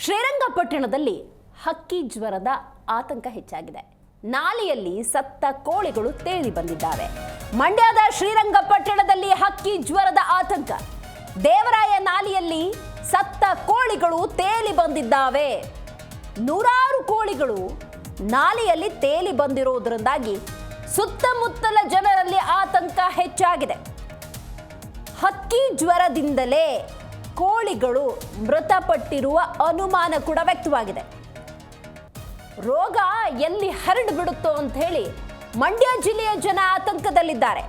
ಶ್ರೀರಂಗಪಟ್ಟಣದಲ್ಲಿ ಹಕ್ಕಿ ಜ್ವರದ ಆತಂಕ ಹೆಚ್ಚಾಗಿದೆ. ನಾಲೆಯಲ್ಲಿ ಸತ್ತ ಕೋಳಿಗಳು ತೇಲಿ ಬಂದಿದ್ದಾವೆ. ಮಂಡ್ಯದ ಶ್ರೀರಂಗಪಟ್ಟಣದಲ್ಲಿ ಹಕ್ಕಿ ಜ್ವರದ ಆತಂಕ. ದೇವರಾಯ ನಾಲೆಯಲ್ಲಿ ಸತ್ತ ಕೋಳಿಗಳು ತೇಲಿ ಬಂದಿದ್ದಾವೆ. ನೂರಾರು ಕೋಳಿಗಳು ನಾಲೆಯಲ್ಲಿ ತೇಲಿ ಬಂದಿರುವುದರಿಂದಾಗಿ ಸುತ್ತಮುತ್ತಲ ಜನರಲ್ಲಿ ಆತಂಕ ಹೆಚ್ಚಾಗಿದೆ. ಹಕ್ಕಿ ಜ್ವರದಿಂದಲೇ ಕೋಳಿಗಳು ಮೃತಪಟ್ಟಿರುವ ಅನುಮಾನ ಕೂಡ ವ್ಯಕ್ತವಾಗಿದೆ. ರೋಗ ಎಲ್ಲಿ ಹರಡಿ ಬಿಡುತ್ತೋ ಅಂತ ಹೇಳಿ ಮಂಡ್ಯ ಜಿಲ್ಲೆಯ ಜನ ಆತಂಕದಲ್ಲಿದ್ದಾರೆ.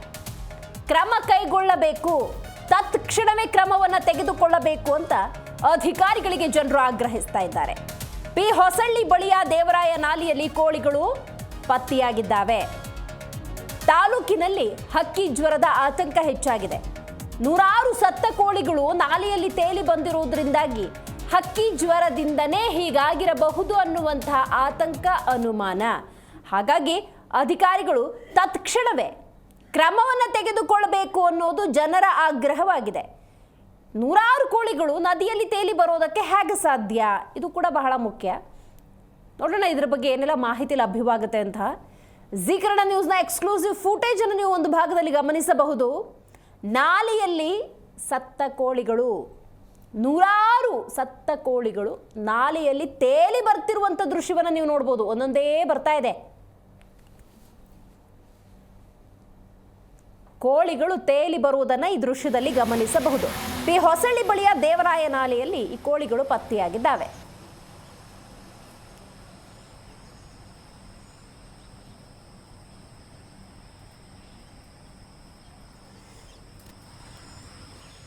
ಕ್ರಮ ಕೈಗೊಳ್ಳಬೇಕು, ತತ್ಕ್ಷಣವೇ ಕ್ರಮವನ್ನು ತೆಗೆದುಕೊಳ್ಳಬೇಕು ಅಂತ ಅಧಿಕಾರಿಗಳಿಗೆ ಜನರು ಆಗ್ರಹಿಸ್ತಾ ಇದ್ದಾರೆ. ಪಿ ಹೊಸಳ್ಳಿ ಬಳಿಯ ದೇವರಾಯ ನಾಲೆಯಲ್ಲಿ ಕೋಳಿಗಳು ಪತ್ತೆಯಾಗಿದ್ದಾವೆ. ತಾಲೂಕಿನಲ್ಲಿ ಹಕ್ಕಿ ಜ್ವರದ ಆತಂಕ ಹೆಚ್ಚಾಗಿದೆ. ನೂರಾರು ಸತ್ತ ಕೋಳಿಗಳು ನಾಲೆಯಲ್ಲಿ ತೇಲಿ ಬಂದಿರುವುದರಿಂದಾಗಿ ಹಕ್ಕಿ ಜ್ವರದಿಂದನೇ ಹೀಗಾಗಿರಬಹುದು ಅನ್ನುವಂತಹ ಆತಂಕ, ಅನುಮಾನ. ಹಾಗಾಗಿ ಅಧಿಕಾರಿಗಳು ತತ್ಕ್ಷಣವೇ ಕ್ರಮವನ್ನು ತೆಗೆದುಕೊಳ್ಳಬೇಕು ಅನ್ನೋದು ಜನರ ಆಗ್ರಹವಾಗಿದೆ. ನೂರಾರು ಕೋಳಿಗಳು ನದಿಯಲ್ಲಿ ತೇಲಿ ಬರೋದಕ್ಕೆ ಹೇಗೆ ಸಾಧ್ಯ? ಇದು ಕೂಡ ಬಹಳ ಮುಖ್ಯ. ನೋಡೋಣ ಇದ್ರ ಬಗ್ಗೆ ಏನೆಲ್ಲ ಮಾಹಿತಿ ಲಭ್ಯವಾಗುತ್ತೆ ಅಂತ. ಜೀ ಕನ್ನಡ ನ್ಯೂಸ್ನ ಎಕ್ಸ್ಕ್ಲೂಸಿವ್ ಫುಟೇಜ್ ಅನ್ನು ನೀವು ಒಂದು ಭಾಗದಲ್ಲಿ ಗಮನಿಸಬಹುದು. ನಾಲೆಯಲ್ಲಿ ಸತ್ತ ಕೋಳಿಗಳು, ನೂರಾರು ಸತ್ತ ಕೋಳಿಗಳು ನಾಲೆಯಲ್ಲಿ ತೇಲಿ ಬರ್ತಿರುವಂಥ ದೃಶ್ಯವನ್ನು ನೀವು ನೋಡ್ಬೋದು. ಒಂದೊಂದೇ ಬರ್ತಾ ಇದೆ. ಕೋಳಿಗಳು ತೇಲಿ ಬರುವುದನ್ನು ಈ ದೃಶ್ಯದಲ್ಲಿ ಗಮನಿಸಬಹುದು. ಪಿ ಹೊಸಳ್ಳಿ ಬಳಿಯ ದೇವರಾಯ ನಾಲೆಯಲ್ಲಿ ಈ ಕೋಳಿಗಳು ಪತ್ತೆಯಾಗಿದ್ದಾವೆ.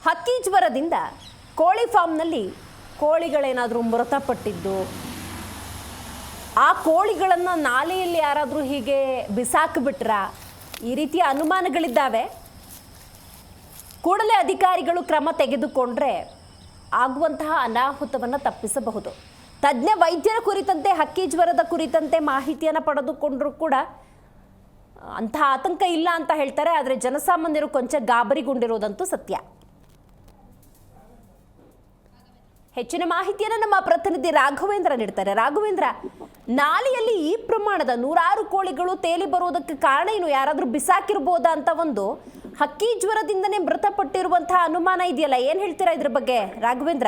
ಹಕ್ಕಿ ಜ್ವರದಿಂದ ಕೋಳಿ ಫಾರ್ಮ್ನಲ್ಲಿ ಕೋಳಿಗಳೇನಾದರೂ ಮೃತಪಟ್ಟಿದ್ದು, ಆ ಕೋಳಿಗಳನ್ನು ನಾಲೆಯಲ್ಲಿ ಯಾರಾದರೂ ಹೀಗೆ ಬಿಸಾಕಿಬಿಟ್ರ, ಈ ರೀತಿಯ ಅನುಮಾನಗಳಿದ್ದಾವೆ. ಕೂಡಲೇ ಅಧಿಕಾರಿಗಳು ಕ್ರಮ ತೆಗೆದುಕೊಂಡ್ರೆ ಆಗುವಂತಹ ಅನಾಹುತವನ್ನು ತಪ್ಪಿಸಬಹುದು. ತಜ್ಞ ವೈದ್ಯರ ಕುರಿತಂತೆ ಹಕ್ಕಿ ಜ್ವರದ ಕುರಿತಂತೆ ಮಾಹಿತಿಯನ್ನು ಪಡೆದುಕೊಂಡರೂ ಕೂಡ ಅಂತಹ ಆತಂಕ ಇಲ್ಲ ಅಂತ ಹೇಳ್ತಾರೆ. ಆದರೆ ಜನಸಾಮಾನ್ಯರು ಕೊಂಚ ಗಾಬರಿಗೊಂಡಿರೋದಂತೂ ಸತ್ಯ. ಹೆಚ್ಚಿನ ಮಾಹಿತಿಯನ್ನು ನಮ್ಮ ಪ್ರತಿನಿಧಿ ರಾಘವೇಂದ್ರ ನೀಡ್ತಾರೆ. ರಾಘವೇಂದ್ರ, ನಾಲೆಯಲ್ಲಿ ಈ ಪ್ರಮಾಣದ ನೂರಾರು ಕೋಳಿಗಳು ತೇಲಿ ಬರುವುದಕ್ಕೆ ಕಾರಣ ಏನು? ಯಾರಾದರೂ ಬಿಸಾಕಿರ್ಬೋದಾ ಅಂತ ಒಂದು ಹಕ್ಕಿ ಜ್ವರದಿಂದನೇ ಮೃತಪಟ್ಟಿರುವಂತಹ ಅನುಮಾನ ಇದೆಯಲ್ಲ, ಏನ್ ಹೇಳ್ತೀರಾ ಇದ್ರ ಬಗ್ಗೆ ರಾಘವೇಂದ್ರ?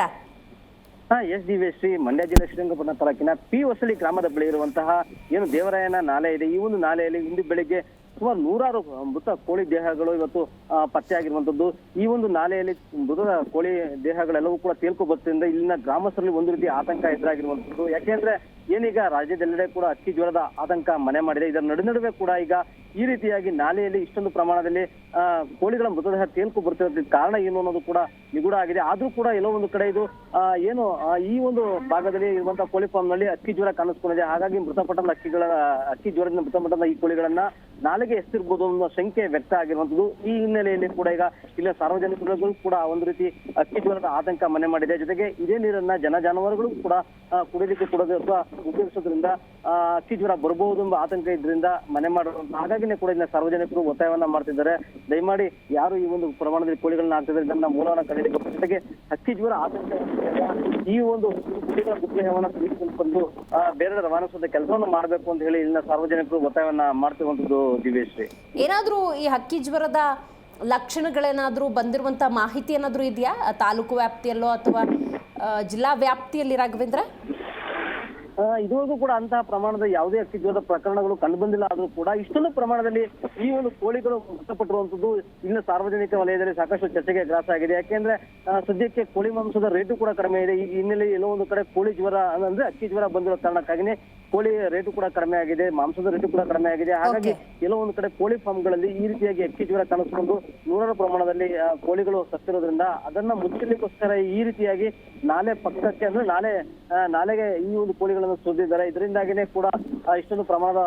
ಎಸ್ ದಿವ್ಯಶ್ರೀ, ಮಂಡ್ಯ ಜಿಲ್ಲೆ ಶ್ರೀರಂಗಪಟ್ಟಣ ತಾಲೂಕಿನ ಪಿ ಹೊಸಳ್ಳಿ ಗ್ರಾಮದ ಬಳಿ ಇರುವಂತಹ ಏನು ದೇವರಾಯನ ನಾಲೆ ಇದೆ, ಈ ಒಂದು ನಾಲೆಯಲ್ಲಿ ಇಂದು ಬೆಳಿಗ್ಗೆ ಸುಮಾರು ನೂರಾರು ಮೃತ ಕೋಳಿ ದೇಹಗಳು ಇವತ್ತು ಪತ್ತೆಯಾಗಿರುವಂತದ್ದು. ಈ ಒಂದು ನಾಲೆಯಲ್ಲಿ ಮೃತ ಕೋಳಿ ದೇಹಗಳೆಲ್ಲವೂ ಕೂಡ ತೇಲ್ಕೊ ಬರ್ತದಿಂದ ಇಲ್ಲಿನ ಗ್ರಾಮಸ್ಥರಲ್ಲಿ ಒಂದು ರೀತಿ ಆತಂಕ ಎದುರಾಗಿರುವಂತದ್ದು. ಯಾಕೆಂದ್ರೆ ಏನೀಗ ರಾಜ್ಯದೆಲ್ಲೆಡೆ ಕೂಡ ಹಕ್ಕಿ ಜ್ವರದ ಆತಂಕ ಮನೆ ಮಾಡಿದೆ. ಇದರ ನಡುವೆ ಕೂಡ ಈಗ ಈ ರೀತಿಯಾಗಿ ನಾಲೆಯಲ್ಲಿ ಇಷ್ಟೊಂದು ಪ್ರಮಾಣದಲ್ಲಿ ಕೋಳಿಗಳ ಮೃತದೇಹ ತೇಲ್ಕೊ ಬರ್ತಿರೋದಕ್ಕೆ ಕಾರಣ ಏನು ಅನ್ನೋದು ಕೂಡ ನಿಗೂಢ ಆಗಿದೆ. ಆದ್ರೂ ಕೂಡ ಎಲ್ಲೋ ಒಂದು ಕಡೆ ಇದು ಏನು ಈ ಒಂದು ಭಾಗದಲ್ಲಿ ಇರುವಂತಹ ಕೋಳಿ ಫಾರ್ಮ್ ನಲ್ಲಿ ಹಕ್ಕಿ ಜ್ವರ ಕಾಣಿಸ್ಕೊಂಡಿದೆ. ಹಾಗಾಗಿ ಮೃತಪಟ್ಟ ಹಕ್ಕಿ ಜ್ವರದಿಂದ ಮೃತಪಟ್ಟ ಈ ಕೋಳಿಗಳನ್ನ ನಾಲೆಗೆ ಎಸ್ತಿರ್ಬೋದು ಅನ್ನೋ ಶಂಕೆ ವ್ಯಕ್ತ ಆಗಿರುವಂತದ್ದು. ಈ ಹಿನ್ನೆಲೆಯಲ್ಲಿ ಕೂಡ ಈಗ ಇಲ್ಲಿನ ಸಾರ್ವಜನಿಕರಿಗೂ ಕೂಡ ಒಂದು ರೀತಿ ಹಕ್ಕಿ ಜ್ವರದ ಆತಂಕ ಮನೆ ಮಾಡಿದೆ. ಜೊತೆಗೆ ಇದೇ ನೀರನ್ನ ಜಾನುವಾರುಗಳು ಕೂಡ ಕುಡಿಯಲಿಕ್ಕೆ ಕೊಡೋದು ಅಥವಾ ಉಪಯೋಗಿಸೋದ್ರಿಂದ ಹಕ್ಕಿ ಜ್ವರ ಬರಬಹುದು ಎಂಬ ಆತಂಕ ಇದರಿಂದ ಮನೆ ಮಾಡುವಂತ. ಹಾಗಾಗಿನೇ ಕೂಡ ಇಲ್ಲಿನ ಸಾರ್ವಜನಿಕರು ಒತ್ತಾಯವನ್ನ ಮಾಡ್ತಿದ್ದಾರೆ, ದಯಮಾಡಿ ಯಾರು ಈ ಒಂದು ಪ್ರಮಾಣದಲ್ಲಿ ಕೋಳಿಗಳನ್ನ ಹಾಕ್ತಿದ್ದಾರೆ ಇದನ್ನ ಮೂಲವನ್ನ ಕಡಿಲಿಕ್ಕೆ. ಜೊತೆಗೆ ಹಕ್ಕಿ ಜ್ವರ ಆತಂಕ ಈ ಒಂದು ಕೋಳಿಗಳ ಮೃತದೇಹವನ್ನ ತೆಗೆದುಕೊಂಡು ಬೇರೆ ರವಾನಿಸುವಂತ ಕೆಲಸವನ್ನು ಮಾಡಬೇಕು ಅಂತ ಹೇಳಿ ಇಲ್ಲಿನ ಸಾರ್ವಜನಿಕರು ಒತ್ತಾಯವನ್ನ ಮಾಡ್ತಿರುವಂತದ್ದು. ದಿವ್ಯಶ್ರೀ, ಏನಾದ್ರೂ ಈ ಹಕ್ಕಿ ಜ್ವರದ ಲಕ್ಷಣಗಳೇನಾದ್ರೂ ಬಂದಿರುವಂತ ಮಾಹಿತಿ ಏನಾದ್ರೂ ಇದೆಯಾ ತಾಲೂಕು ವ್ಯಾಪ್ತಿಯಲ್ಲೋ ಅಥವಾ ಜಿಲ್ಲಾ ವ್ಯಾಪ್ತಿಯಲ್ಲಿ ರಾಘವೇಂದ್ರ? ಇದುವರೆಗೂ ಕೂಡ ಅಂತಹ ಪ್ರಮಾಣದ ಯಾವುದೇ ಹಕ್ಕಿ ಜ್ವರದ ಪ್ರಕರಣಗಳು ಕಂಡು ಬಂದಿಲ್ಲ. ಆದ್ರೂ ಕೂಡ ಇಷ್ಟೊಂದು ಪ್ರಮಾಣದಲ್ಲಿ ಈ ಒಂದು ಕೋಳಿಗಳು ಮೃತಪಟ್ಟಿರುವಂತದ್ದು ಇಲ್ಲಿನ ಸಾರ್ವಜನಿಕ ವಲಯದಲ್ಲಿ ಸಾಕಷ್ಟು ಚರ್ಚೆಗೆ ಗ್ರಾಸ ಆಗಿದೆ. ಯಾಕೆಂದ್ರೆ ಸದ್ಯಕ್ಕೆ ಕೋಳಿ ಮಾಂಸದ ರೇಟು ಕೂಡ ಕಡಿಮೆ ಇದೆ. ಈ ಹಿನ್ನೆಲೆ ಎಲ್ಲೋ ಒಂದು ಕಡೆ ಕೋಳಿ ಜ್ವರ ಅಂದ್ರೆ ಹಕ್ಕಿ ಜ್ವರ ಬಂದಿರೋ ಕಾರಣಕ್ಕಾಗಿನೇ ಕೋಳಿ ರೇಟು ಕೂಡ ಕಡಿಮೆ ಆಗಿದೆ, ಮಾಂಸದ ರೇಟು ಕೂಡ ಕಡಿಮೆ ಆಗಿದೆ. ಹಾಗಾಗಿ ಎಲ್ಲೋ ಒಂದು ಕಡೆ ಕೋಳಿ ಫಾರ್ಮ್ಗಳಲ್ಲಿ ಈ ರೀತಿಯಾಗಿ ಹಕ್ಕಿ ಜ್ವರ ಕಾಣಿಸ್ಕೊಂಡು ನೂರಾರು ಪ್ರಮಾಣದಲ್ಲಿ ಕೋಳಿಗಳು ಸತ್ತಿರೋದ್ರಿಂದ ಅದನ್ನ ಮುಚ್ಚಲಿಕ್ಕೋಸ್ಕರ ಈ ರೀತಿಯಾಗಿ ನಾಲೆ ಪಕ್ಕಕ್ಕೆ ಅಂದ್ರೆ ನಾಲೆಗೆ ಈ ಒಂದು ಕೋಳಿಗಳನ್ನು ಸುರಿದಿದ್ದಾರೆ. ಇದರಿಂದಾಗಿನೇ ಕೂಡ ಇಷ್ಟೊಂದು ಪ್ರಮಾಣದ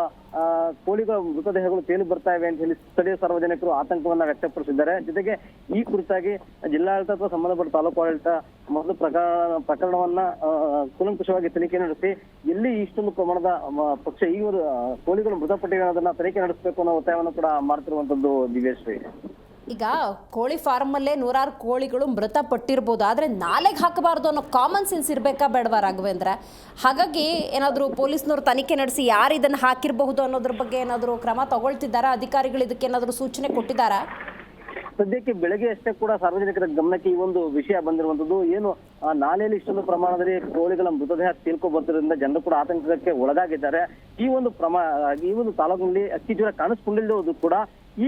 ಕೋಳಿಗಳ ಮೃತದೇಹಗಳು ತೇಲಿ ಬರ್ತಾ ಇವೆ ಅಂತ ಹೇಳಿ ಸ್ಥಳೀಯ ಸಾರ್ವಜನಿಕರು ಆತಂಕವನ್ನ ವ್ಯಕ್ತಪಡಿಸಿದ್ದಾರೆ. ಜೊತೆಗೆ ಈ ಕುರಿತಾಗಿ ಜಿಲ್ಲಾಡಳಿತ ಅಥವಾ ಸಂಬಂಧಪಟ್ಟ ತಾಲೂಕು ಆಡಳಿತ ಮೊದಲು ಪ್ರಕರಣವನ್ನ ಕೂಲಂಕುಷವಾಗಿ ತನಿಖೆ ನಡೆಸಿ ಎಲ್ಲಿ ಇಷ್ಟೊಂದು ಪ್ರಮಾಣದ ಪಕ್ಷ ಈ ಕೋಳಿಗಳು ಮೃತಪಟ್ಟಿರೋದನ್ನ ತನಿಖೆ ನಡೆಸಬೇಕು ಅನ್ನೋ ಒತ್ತಾಯವನ್ನು ಕೂಡ ಮಾಡ್ತಿರುವಂತದ್ದು. ದಿವ್ಯಶ್ರೀ, ಈಗ ಕೋಳಿ ಫಾರ್ಮಲ್ಲೇ ನೂರಾರು ಕೋಳಿಗಳು ಮೃತಪಟ್ಟಿರ್ಬೋದು, ಆದರೆ ನಾಲೆಗೆ ಹಾಕಬಾರ್ದು ಅನ್ನೋ ಕಾಮನ್ ಸೆನ್ಸ್ ಇರಬೇಕಾ ಬೇಡವಾ ರಾಘವೇಂದ್ರ? ಹಾಗಾಗಿ ಏನಾದರೂ ಪೊಲೀಸ್ನವ್ರು ತನಿಖೆ ನಡೆಸಿ ಯಾರು ಇದನ್ನು ಹಾಕಿರಬಹುದು ಅನ್ನೋದ್ರ ಬಗ್ಗೆ ಏನಾದರೂ ಕ್ರಮ ತಗೊಳ್ತಿದ್ದಾರಾ? ಅಧಿಕಾರಿಗಳು ಇದಕ್ಕೆ ಏನಾದರೂ ಸೂಚನೆ ಕೊಟ್ಟಿದ್ದಾರಾ? ಸದ್ಯಕ್ಕೆ ಬೆಳಗ್ಗೆ ಅಷ್ಟೇ ಕೂಡ ಸಾರ್ವಜನಿಕರ ಗಮನಕ್ಕೆ ಈ ಒಂದು ವಿಷಯ ಬಂದಿರುವಂತದ್ದು. ಏನು ನಾಲೆಯಲ್ಲಿ ಇಷ್ಟೊಂದು ಪ್ರಮಾಣದಲ್ಲಿ ಕೋಳಿಗಳ ಮೃತದೇಹ ತೀರ್ಕೊ ಬರ್ತಿರೋದ್ರಿಂದ ಜನರು ಕೂಡ ಆತಂಕಕ್ಕೆ ಒಳಗಾಗಿದ್ದಾರೆ. ಈ ಒಂದು ತಾಲೂಕಿನಲ್ಲಿ ಅಕ್ಕಿ ಜ್ವರ ಕಾಣಿಸ್ಕೊಂಡಿಲ್ಲದು ಕೂಡ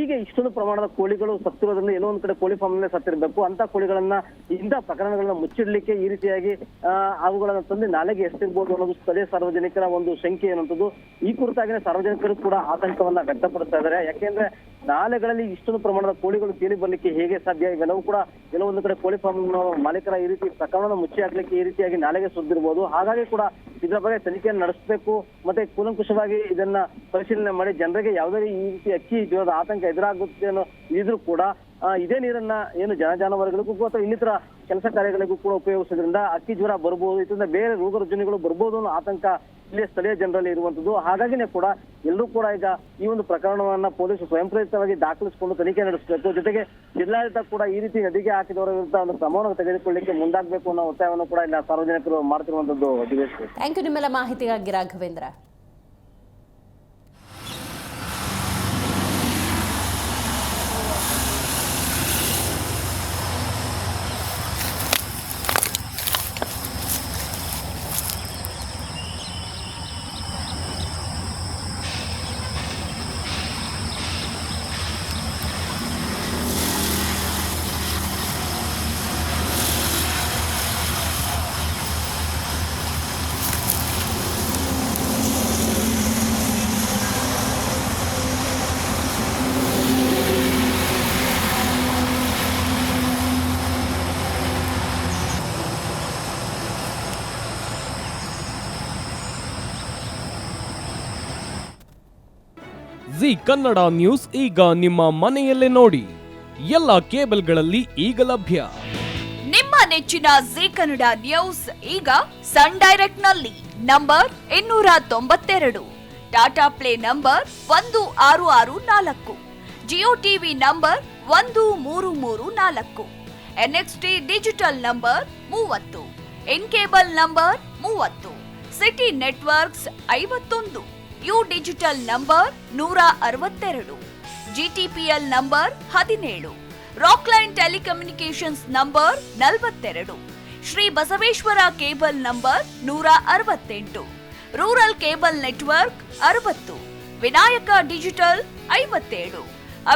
ಈಗ ಇಷ್ಟೊಂದು ಪ್ರಮಾಣದ ಕೋಳಿಗಳು ಸತ್ತಿರೋದ್ರಿಂದ ಎಲ್ಲೋ ಒಂದ್ ಕಡೆ ಕೋಳಿ ಫಾರ್ಮ್ನಲ್ಲೇ ಸತ್ತಿರಬೇಕು. ಅಂತ ಕೋಳಿಗಳನ್ನ ಇಂಥ ಪ್ರಕರಣಗಳನ್ನ ಮುಚ್ಚಿಡ್ಲಿಕ್ಕೆ ಈ ರೀತಿಯಾಗಿ ಅವುಗಳನ್ನ ತಂದು ನಾಲೆಗೆ ಎಷ್ಟಿರ್ಬೋದು ಅನ್ನೋದು ಸ್ಥಳೀಯ ಸಾರ್ವಜನಿಕರ ಒಂದು ಶಂಕೆ ಅನ್ನುವಂಥದ್ದು. ಈ ಕುರಿತಾಗಿನ ಸಾರ್ವಜನಿಕರು ಕೂಡ ಆತಂಕವನ್ನ ವ್ಯಕ್ತಪಡಿಸ್ತಾ ಇದ್ದಾರೆ. ಯಾಕೆಂದ್ರೆ ನಾಲೆಗಳಲ್ಲಿ ಇಷ್ಟೊಂದು ಪ್ರಮಾಣದ ಕೋಳಿಗಳು ತೇಲಿ ಬರ್ಲಿಕ್ಕೆ ಹೇಗೆ ಸಾಧ್ಯ? ಇವೆಲ್ಲವೂ ಕೂಡ ಕೆಲವೊಂದು ಕಡೆ ಕೋಳಿ ಫಾರ್ಮ್ ಮಾಲೀಕರ ಈ ರೀತಿ ಪ್ರಕರಣ ಮುಚ್ಚಿ ಹಾಕ್ಲಿಕ್ಕೆ ಈ ರೀತಿಯಾಗಿ ನಾಲೆಗೆ ಸುದ್ದಿರ್ಬೋದು. ಹಾಗಾಗಿ ಕೂಡ ಇದರ ಬಗ್ಗೆ ತನಿಖೆಯನ್ನು ನಡೆಸಬೇಕು, ಮತ್ತೆ ಕೂಲಂಕುಷವಾಗಿ ಇದನ್ನ ಪರಿಶೀಲನೆ ಮಾಡಿ ಜನರಿಗೆ ಯಾವುದೇ ಈ ರೀತಿ ಅಕ್ಕಿ ಜ್ವರದ ಆತಂಕ ಎದುರಾಗುತ್ತೆ ಅನ್ನೋ ಇದ್ರೂ ಕೂಡ ಇದೇ ನೀರನ್ನ ಏನು ಜಾನುವಾರುಗಳಿಗೂ ಅಥವಾ ಇನ್ನಿತರ ಕೆಲಸ ಕಾರ್ಯಗಳಿಗೂ ಕೂಡ ಉಪಯೋಗಿಸೋದ್ರಿಂದ ಅಕ್ಕಿ ಜ್ವರ ಬರ್ಬೋದು, ಇದರಿಂದ ಬೇರೆ ರೋಗ ರುಜಿನಗಳು ಬರ್ಬೋದು ಅನ್ನೋ ಆತಂಕ ಇಲ್ಲಿ ಸ್ಥಳೀಯ ಜನರಲ್ಲಿ ಇರುವಂತದ್ದು. ಹಾಗಾಗಿನೇ ಕೂಡ ಎಲ್ಲರೂ ಕೂಡ ಈಗ ಈ ಒಂದು ಪ್ರಕರಣವನ್ನ ಪೊಲೀಸರು ಸ್ವಯಂ ಪ್ರೇರಿತವಾಗಿ ದಾಖಲಿಸಿಕೊಂಡು ತನಿಖೆ ನಡೆಸಬೇಕು. ಜೊತೆಗೆ ಜಿಲ್ಲಾಡಳಿತ ಕೂಡ ಈ ರೀತಿ ನದಿಗೆ ಹಾಕಿದವರ ವಿರುದ್ಧ ಒಂದು ಕ್ರಮವನ್ನು ತೆಗೆದುಕೊಳ್ಳಲಿಕ್ಕೆ ಮುಂದಾಗಬೇಕು ಅನ್ನೋ ಒತ್ತಾಯವನ್ನು ಕೂಡ ಇಲ್ಲ ಸಾರ್ವಜನಿಕರು ಮಾಡ್ತಿರುವಂತದ್ದು. ಥ್ಯಾಂಕ್ ಯು ನಿಮ್ಮೆಲ್ಲ ಮಾಹಿತಿಗಾಗಿ ರಾಘವೇಂದ್ರ. ಜಿ ಕನ್ನಡ ನ್ಯೂಸ್ ಈಗ ನಿಮ್ಮ ಮನೆಯಲ್ಲೇ ನೋಡಿ. ಎಲ್ಲ ಕೇಬಲ್ಗಳಲ್ಲಿ ಈಗ ಲಭ್ಯ. ನಿಮ್ಮ ನೆಚ್ಚಿನ ಜಿ ಕನ್ನಡ ನ್ಯೂಸ್ ಈಗ ಸನ್ ಡೈರೆಕ್ಟ್ ನಲ್ಲಿ number 292, Tata play number 1664, Jio TV number 1334, NXT digital number 30, in cable number 30, city networks 51, U digital number 162, GTPL number 17, Rockline telecommunications number 42, Shri Basaveshwara cable number 168, rural cable network 60, Vinayaka digital 57,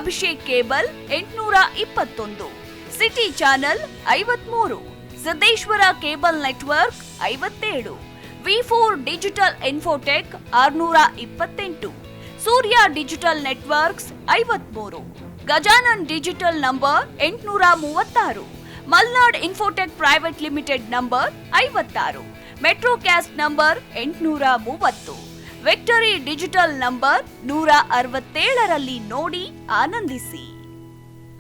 Abhishek cable 821, city channel 53, Siddeshwara cable network 57, V4 digital Infotech 628, Surya digital networks 53, Gajanan digital number 836, Malnad Infotech private limited number 56, Metrocast number 830, Victory Digital number 167ರಲ್ಲಿ ನೋಡಿ ಆನಂದಿಸಿ.